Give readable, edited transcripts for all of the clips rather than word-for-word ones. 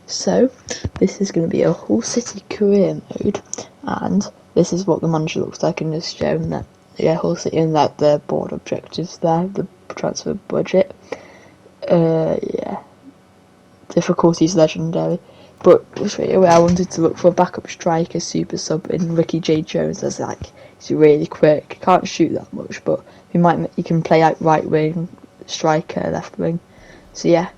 So, this is going to be a Hull City career mode, and this is what the manager looks like in this show, and that, Hull City, and that the board objectives there, the transfer budget. Difficulties legendary. But straight away I wanted to look for a backup striker, super sub in Ricky J. Jones. As he's really quick, can't shoot that much, but he can play like right wing, striker, left wing. So yeah.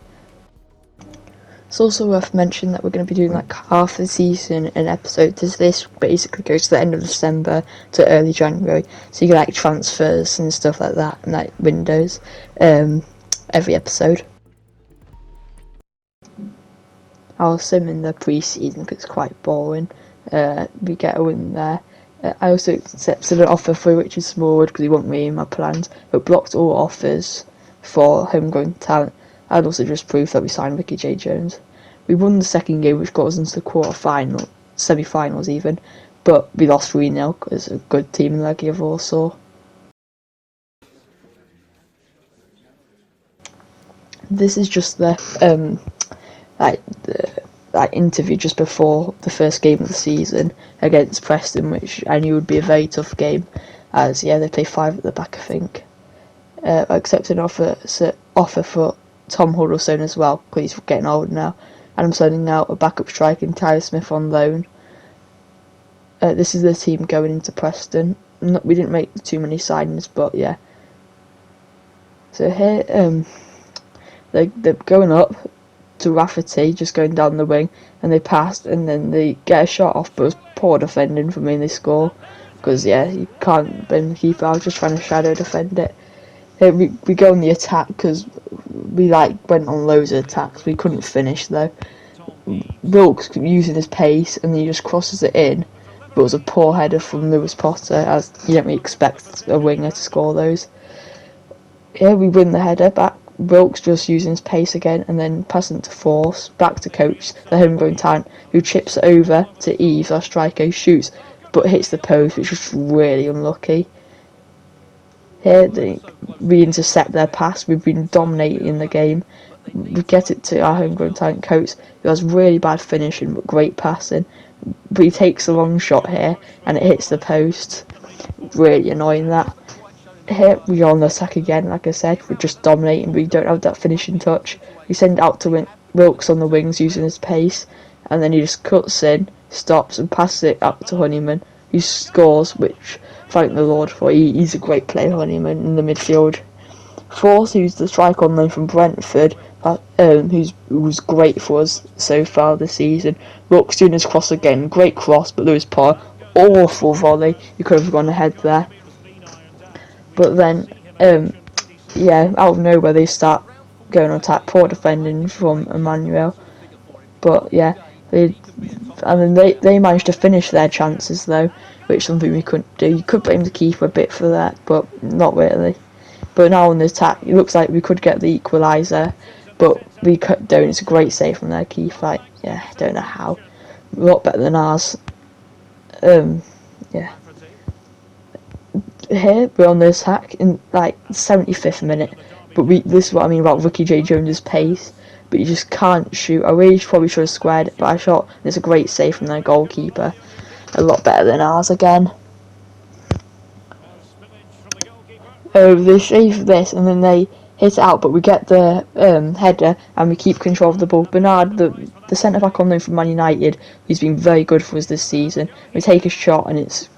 It's also worth mentioning that we're going to be doing like half the season an episode. This basically goes to the end of December to early January, so you get like transfers and stuff like that, and like windows every episode. I'll sim in the pre-season because it's quite boring. We get a win there. I also accepted an offer for Richard Smallwood because he wasn't really in my plans, but blocked all offers for homegrown talent. I'd also just prove that we signed Ricky J. Jones. We won the second game, which got us into the semi-finals even, but we lost 3-0 because a good team in Legia Warsaw. This is just the interview just before the first game of the season against Preston, which I knew would be a very tough game, as they play 5 at the back, I think. I accepted an offer for Tom Huddlestone as well, because he's getting old now, and I'm sending out a backup striker in Tyler Smith on loan. This is the team going into Preston. We didn't make too many signings, but yeah. So here, they're going up to Rafferty, just going down the wing, and they passed, and then they get a shot off, but it was poor defending from me, and they score, because you can't blame the keeper. I was just trying to shadow defend it. Here we go on the attack, because we went on loads of attacks. We couldn't finish though. Wilkes using his pace, and then he just crosses it in, but it was a poor header from Lewis Potter, as you don't really expect a winger to score those. Here we win the header back. Wilkes just using his pace again, and then passing to Force, back to Coach, the homegrown talent, who chips it over to Eves, our striker, who shoots, but hits the post, which was really unlucky. Here we intercept their pass. We've been dominating the game. We get it to our homegrown talent, Coach, who has really bad finishing but great passing. But he takes a long shot here, and it hits the post. Really annoying that. Here we are on the attack again, like I said, we're just dominating, we don't have that finishing touch. We send it out to Wilkes on the wings using his pace, and then he just cuts in, stops and passes it up to Honeyman, who scores, which, thank the Lord for, he's a great player, Honeyman, in the midfield. Force, who's the striker on loan from Brentford, who's great for us so far this season. Wilkes doing his cross again, great cross, but Lewis Potter, awful volley, he could have gone ahead there. But then, out of nowhere they start going on attack. Poor defending from Emmanuel. But they managed to finish their chances though, which is something we couldn't do. You could blame the keeper a bit for that, but not really. But now on the attack, it looks like we could get the equaliser, but we don't. It's a great save from their keeper. I don't know how. A lot better than ours. Here we're on the attack in 75th minute, but this is what I mean about Ricky J. Jones' pace, but you just can't shoot. I really probably should have squared it, but I shot, and it's a great save from their goalkeeper. A lot better than ours again. They save this, and then they hit it out, but we get the header, and we keep control of the ball. Bernard, the centre-back on loan from Man United, who's been very good for us this season, we take a shot, and it's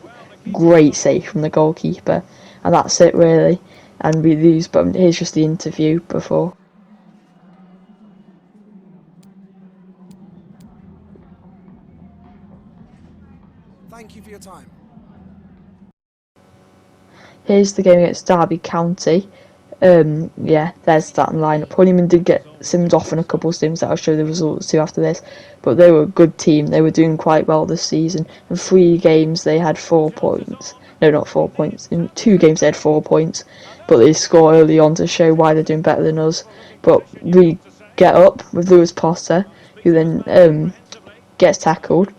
great save from the goalkeeper, and that's it really, and we lose. But here's just the interview before. Thank you for your time. Here's the game against Derby County. There's the starting lineup. Honeyman did get simmed off in a couple of sims that I'll show the results to after this, but they were a good team. They were doing quite well this season. In 3 games they had 4 points. No, not 4 points. In 2 games they had 4 points, but they score early on to show why they're doing better than us. But we get up with Lewis Potter, who then gets tackled.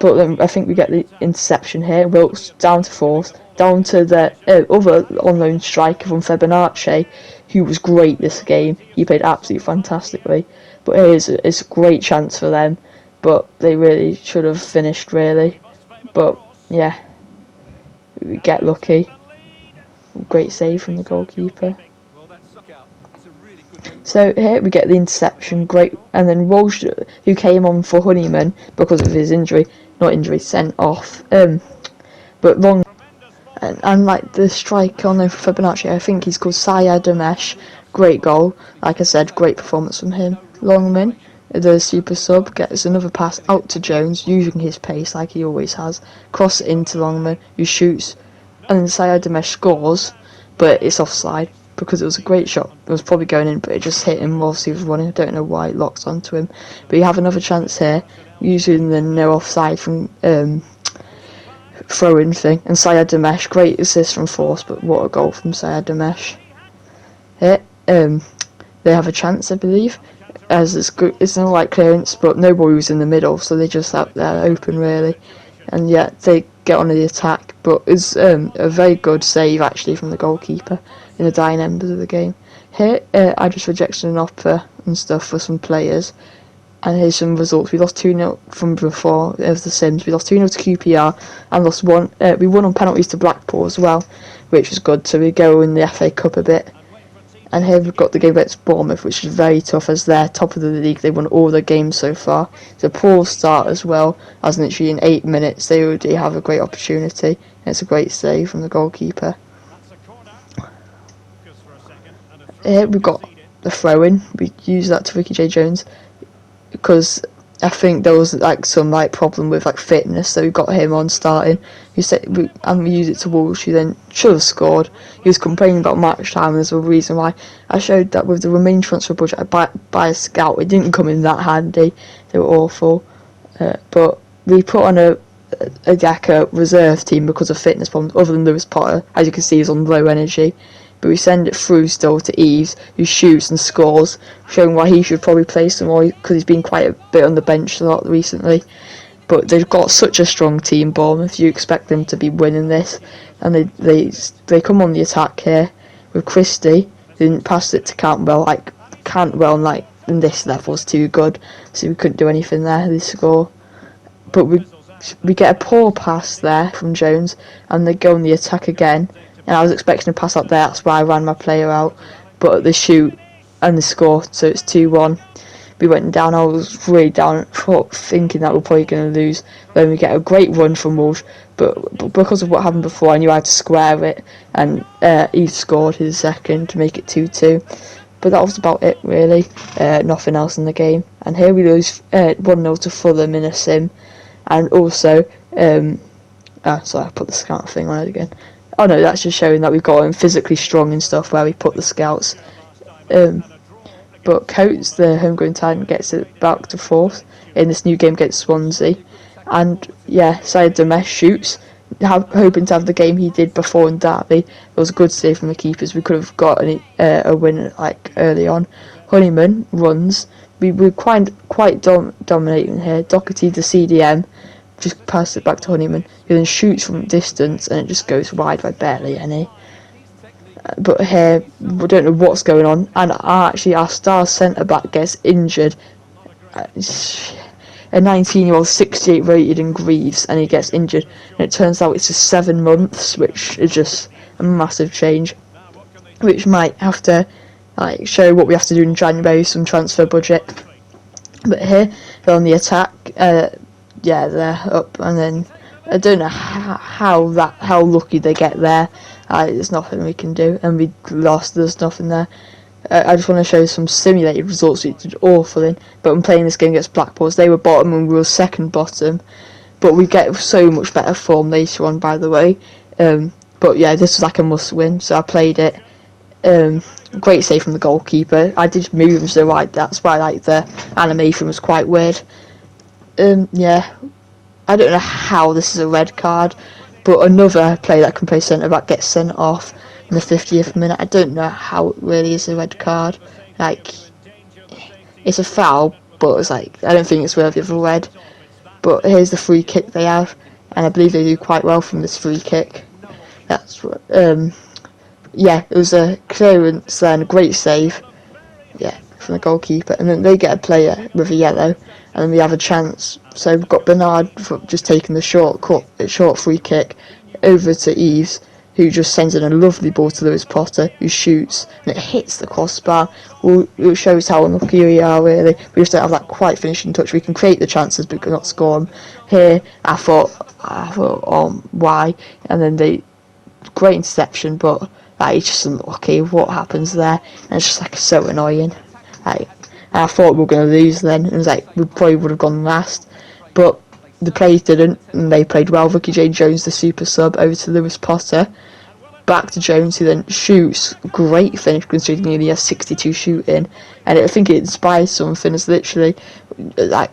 But then I think we get the interception here. Wilkes down to Force, down to the other on-loan striker from Fibonacci, who was great this game. He played absolutely fantastically. But it's a great chance for them, but they really should have finished really. But yeah, we get lucky. Great save from the goalkeeper. So here we get the interception, great, and then Walsh, who came on for Honeyman because of his injury, sent off. But long, and like the striker on for Fibonacci, I think he's called Syed Damesh. Great goal, like I said, great performance from him. Longman, the super sub, gets another pass out to Jones, using his pace like he always has. Cross it into Longman, who shoots, and then Syed Damesh scores, but it's offside because it was a great shot. It was probably going in, but it just hit him whilst he was running. I don't know why it locked onto him. But you have another chance here, using the no offside from throw-in thing. And Syed Damesh, great assist from Force, but what a goal from Syed Damesh. Here, they have a chance, I believe, as it's not like clearance, but nobody was in the middle, so they just out there open really. And yet they get on the attack, but it's a very good save actually from the goalkeeper in the dying embers of the game. Here, I just rejected an offer and stuff for some players, and here's some results. We lost 2-0 from before of the Sims. We lost 2-0 to QPR and lost one. We won on penalties to Blackpool as well, which was good. So we go in the FA Cup a bit. And here we've got the game against Bournemouth, which is very tough as they're top of the league. They won all their games so far. It's a poor start as well, as literally in 8 minutes they already have a great opportunity. And it's a great save from the goalkeeper. Here we've got the throw-in. We use that to Ricky J. Jones because I think there was like some problem with fitness, so we got him on starting. We used it to Walsh, who then should have scored. He was complaining about match time, and there's a reason why. I showed that with the remaining transfer budget I buy a scout. It didn't come in that handy. They were awful, but we put on a Gaka reserve team because of fitness problems. Other than Lewis Potter, as you can see, he's on low energy. But we send it through still to Eves, who shoots and scores, showing why he should probably play some more because he's been quite a bit on the bench a lot recently. But they've got such a strong team, Bournemouth. You expect them to be winning this, and they come on the attack here with Christie. They didn't pass it to Cantwell. Cantwell, in this level is too good, so we couldn't do anything there. They score, but we get a poor pass there from Jones, and they go on the attack again. And I was expecting a pass up there, that's why I ran my player out. But they shoot and they score, so it's 2-1. We went down, I was really down, thinking that we're probably going to lose. Then we get a great run from Walsh, but because of what happened before, I knew I had to square it. And he scored his second to make it 2-2. But that was about it, really. Nothing else in the game. And here we lose 1-0 to Fulham in a sim. And also, sorry, I put the scout thing on it again. Oh no, that's just showing that we've got him physically strong and stuff where we put the scouts. But Coates, the homegrown talent, gets it back to fourth in this new game against Swansea. And yeah, Syed Damesh shoots, hoping to have the game he did before in Derby. It was a good save from the keepers. We could have got a win early on. Honeyman runs. We were quite dominating here. Doherty, the CDM, just passed it back to Honeyman, who then shoots from distance and it just goes wide by barely any. But here we don't know what's going on, and our star centre back gets injured. A 19-year-old 68 rated in Greaves, and he gets injured, and it turns out it's just 7 months, which is just a massive change, which might have to show what we have to do in January, some transfer budget. But here they're on the attack. Yeah, they're up, and then I don't know how lucky they get there. There's nothing we can do, and we lost. There's nothing there. I just want to show some simulated results we did awful in. But I'm playing this game against Blackpool. They were bottom and we were second bottom, but we get so much better form later on, by the way. But yeah, this was a must win, so I played it. Great save from the goalkeeper. I did move, so that's why the animation was quite weird. Yeah, I don't know how this is a red card, but another player that can play centre back gets sent off in the 50th minute. I don't know how it really is a red card. It's a foul, but it's I don't think it's worthy of a red. But here's the free kick they have, and I believe they do quite well from this free kick. That's yeah, it was a clearance then, a great save. Yeah, from the goalkeeper, and then they get a player with a yellow, and then we have a chance. So we've got Bernard for just taking the short free kick over to Eves, who just sends in a lovely ball to Lewis Potter, who shoots, and it hits the crossbar. It shows how unlucky we are, really. We just don't have that quite finishing touch. We can create the chances, but cannot score them. Here, I thought, why? And then great interception, but it's just unlucky. What happens there? And it's just so annoying. I thought we were going to lose then. It was we probably would have gone last, but the players didn't, and they played well. Ricky J. Jones, the super sub, over to Lewis Potter. Back to Jones, who then shoots. Great finish, considering he only has 62 shooting. And I think it inspires something. It's literally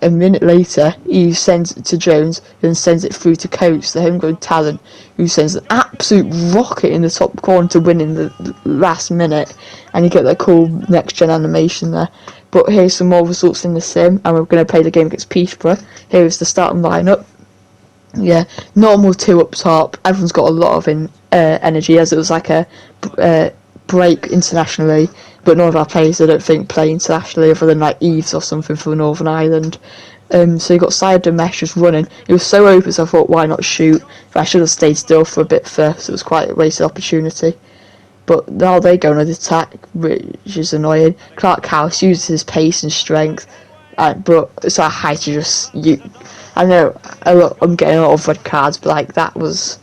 a minute later, he sends it to Jones, then sends it through to Coates, the homegrown talent, who sends an absolute rocket in the top corner to win in the last minute. And you get that cool next-gen animation there. But here's some more results in the sim, and we're going to play the game against Peterborough. Here is the starting lineup. Yeah, normal 2 up top. Everyone's got a lot of energy, as it was a break internationally. But none of our players, I don't think, play internationally, other than Eves or something for Northern Ireland. So you got Syed Damesh just running. He was so open, so I thought, why not shoot? But I should have stayed still for a bit first. It was quite a wasted opportunity. But now they go on an attack, which is annoying. Clark House uses his pace and strength, but it's high to just I know I'm getting a lot of red cards, but that was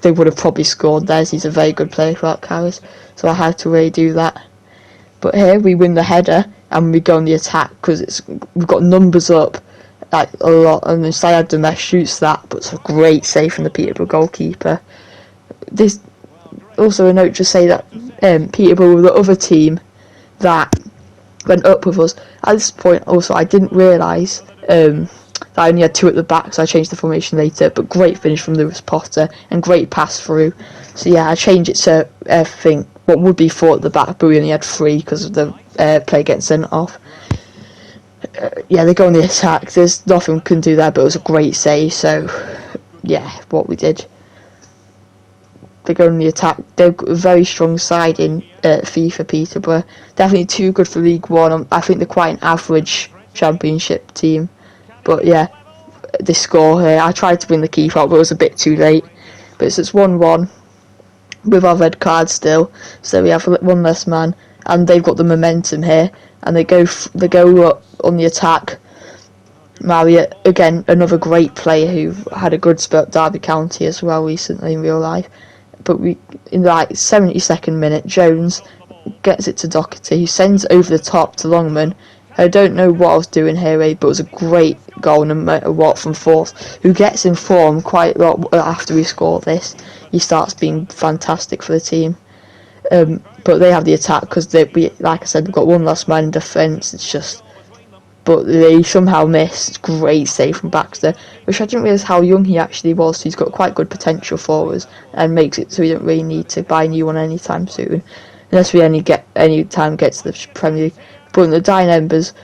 they would have probably scored theirs. He's a very good player, Clark House, so I had to really do that. But here we win the header and we go on the attack because we've got numbers up a lot, and then Syed Damesh shoots that, but it's a great save from the Peterborough goalkeeper. This. Also a note to say that Peterborough were the other team that went up with us. At this point also I didn't realise that I only had 2 at the back, so I changed the formation later, but great finish from Lewis Potter and great pass through. So yeah, I changed it to I think what would be 4 at the back, but we only had 3 because of the player getting sent off. Yeah, they go on the attack. There's nothing we can do there, but it was a great save, so yeah, what we did. They go on the attack. They're a very strong side in FIFA, Peterborough. Definitely too good for League One. I think they're quite an average Championship team. But yeah, they score here. I tried to win the keep out, but it was a bit too late. But it's 1-1 with our red card still. So we have one less man, and they've got the momentum here, and they go up on the attack. Marriott, again, another great player who had a good spurt at Derby County as well recently in real life. But in the 72nd minute, Jones gets it to Doherty, who sends it over the top to Longman. I don't know what I was doing here, but it was a great goal, no matter what, from Forth, who gets in form quite a lot after we score this. He starts being fantastic for the team. But they have the attack because like I said, we've got one last man in defence. It's just, but they somehow missed. Great save from Baxter, which I didn't realise how young he actually was. So he's got quite good potential for us, and makes it so we don't really need to buy a new one anytime soon, unless we any time get to the Premier League. But in the dying embers,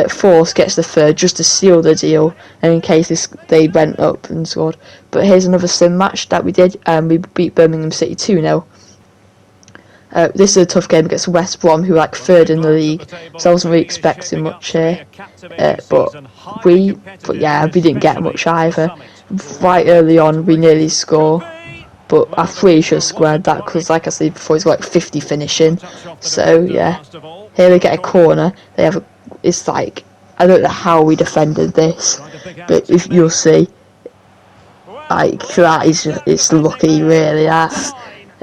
Force gets the third just to seal the deal, and in case they went up and scored. But here's another sim match that we did, and we beat Birmingham City 2-0. This is a tough game against West Brom, who are third in the league, so I wasn't really expecting much here. But we didn't get much either. Right early on, we nearly score, but I really should have squared that because, like I said before, he's got 50 finishing. So yeah, here they get a corner. It's I don't know how we defended this, but if you'll see, it's lucky really.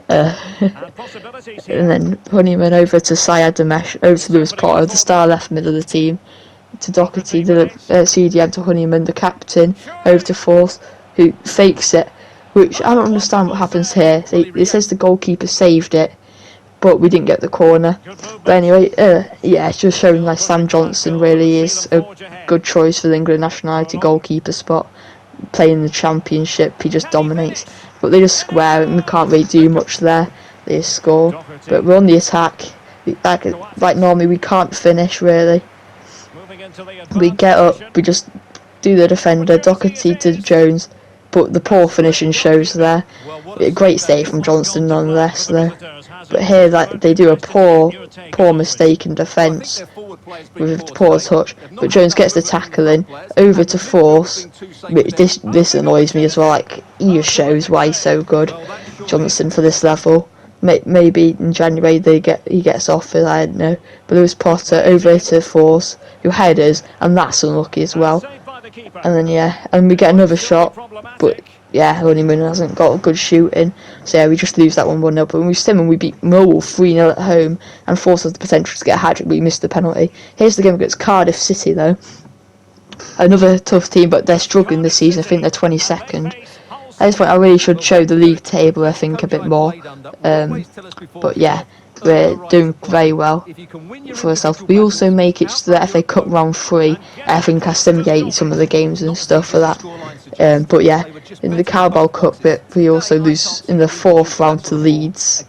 And then Honeyman over to Syed Damesh, over to Lewis Potter, the star left mid of the team, to Doherty, the CDM, to Honeyman, the captain, over to Force, who fakes it, which I don't understand what happens here. It says the goalkeeper saved it, but we didn't get the corner. But anyway, it's just showing Sam Johnson really is a good choice for the England nationality goalkeeper spot. Playing the Championship, he just dominates. But they just square it and we can't really do much there. They just score. But we're on the attack. Like normally we can't finish really. We get up, we just do the defender, Doherty to Jones. but the poor finishing shows there. A great save from Johnston nonetheless though. But here that they do a poor mistake in defence with a poor touch. But Jones gets the tackle in over to Force. This annoys me as well. Like, he just shows why he's so good, Johnston, for this level. Maybe in January he gets offered, I don't know. But Lewis Potter over to Force, who headers, and that's unlucky as well. And then and we get another shot, but Honeymoon hasn't got good shooting, so we just lose that 1-0. But when we beat Millwall 3-0 at home, and Force has the potential to get a hat-trick, we missed the penalty. Here's the game against Cardiff City though. Another tough team, but they're struggling this season. I think they're 22nd. At this point, I really should show the league table, I think, a bit more. But yeah, we're doing very well for ourselves. We also make it to the FA Cup round 3. I think I simulated some of the games and stuff for that. But yeah, in the Carabao Cup bit, we also lose in the 4th round to Leeds,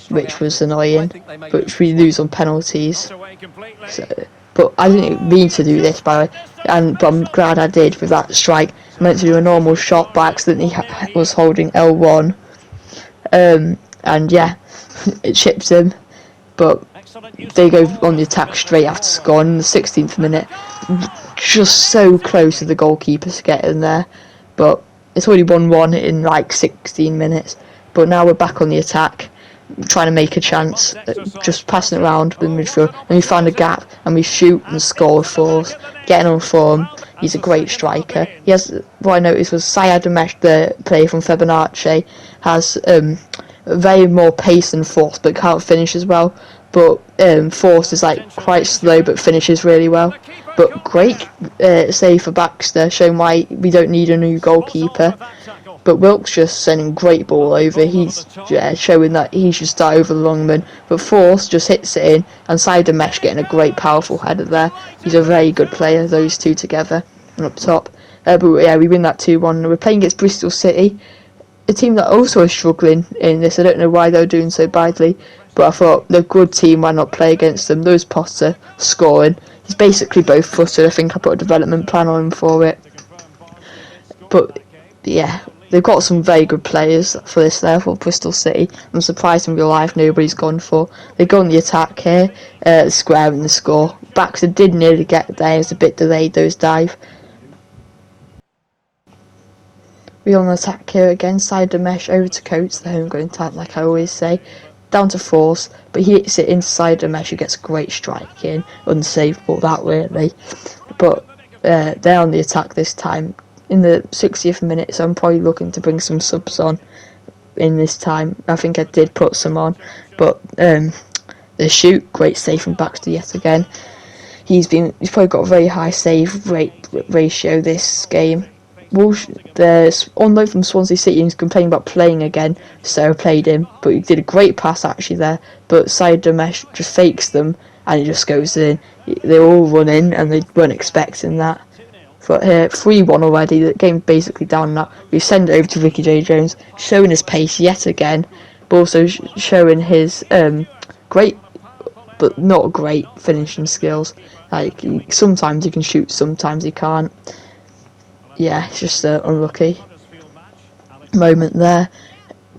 which was annoying, but we lose on penalties. But I didn't mean to do this, by the way, but I'm glad I did with that strike. I meant to do a normal shot, but accidentally was holding L1, and yeah, it chips him. But they go on the attack straight after scoring in the 16th minute, just so close to the goalkeeper to get in there. But it's already 1-1 in like 16 minutes. But now we're back on the attack, trying to make a chance, just passing it around the midfield, and we find a gap and we shoot and score with Force, getting on form. He's a great striker. He has, what I noticed was Syed Damesh, the player from Fibonacci, has very more pace than Force, but can't finish as well. But Force is like quite slow but finishes really well. But great save for Baxter, showing why we don't need a new goalkeeper. But Wilkes just sending great ball over. He's showing that he should start over Longman. But Force just hits it in, and Syed Mesh getting a great powerful header there. He's a very good player, those two together, and up top. But yeah, we win that 2-1. We're playing against Bristol City, a team that also is struggling in this. I don't know why they're doing so badly, but I thought they're a good team, why not play against them? Lewis Potter scoring. He's basically both footed. I think I put a development plan on him for it. But yeah, they've got some very good players for this level, Bristol City. I'm surprised in real life nobody's gone for. They go on the attack here, squaring the score. Baxter did nearly get there, it was a bit delayed, those dive. We on the attack here again, side the mesh over to Coates, the homegrown talent, like I always say. Down to Force, but he hits it inside the mesh, who gets a great strike in. Unsavable, that really. But they're on the attack this time. In the 60th minute, so I'm probably looking to bring some subs on in this time. I think I did put some on, but the shoot, great save from Baxter yet again. He's probably got a very high save ratio this game. There's on loan from Swansea City, he's complaining about playing again, so I played him, but he did a great pass actually there, but Syed Damesh just fakes them and he just goes in. They're all running and they weren't expecting that. But here, 3-1 already, the game's basically down now. We send it over to Ricky J. Jones, showing his pace yet again, but also showing his great, but not great, finishing skills. Like, sometimes he can shoot, sometimes he can't. Yeah, it's just an unlucky moment there.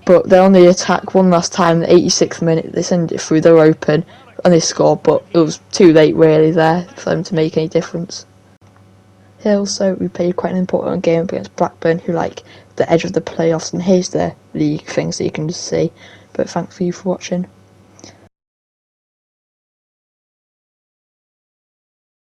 But they're on the attack one last time, the 86th minute, they send it through, they're open, and they score, but it was too late really there for them to make any difference. Here also, we played quite an important game against Blackburn, who like the edge of the playoffs, and here's the league things that you can just see. But thank you for watching.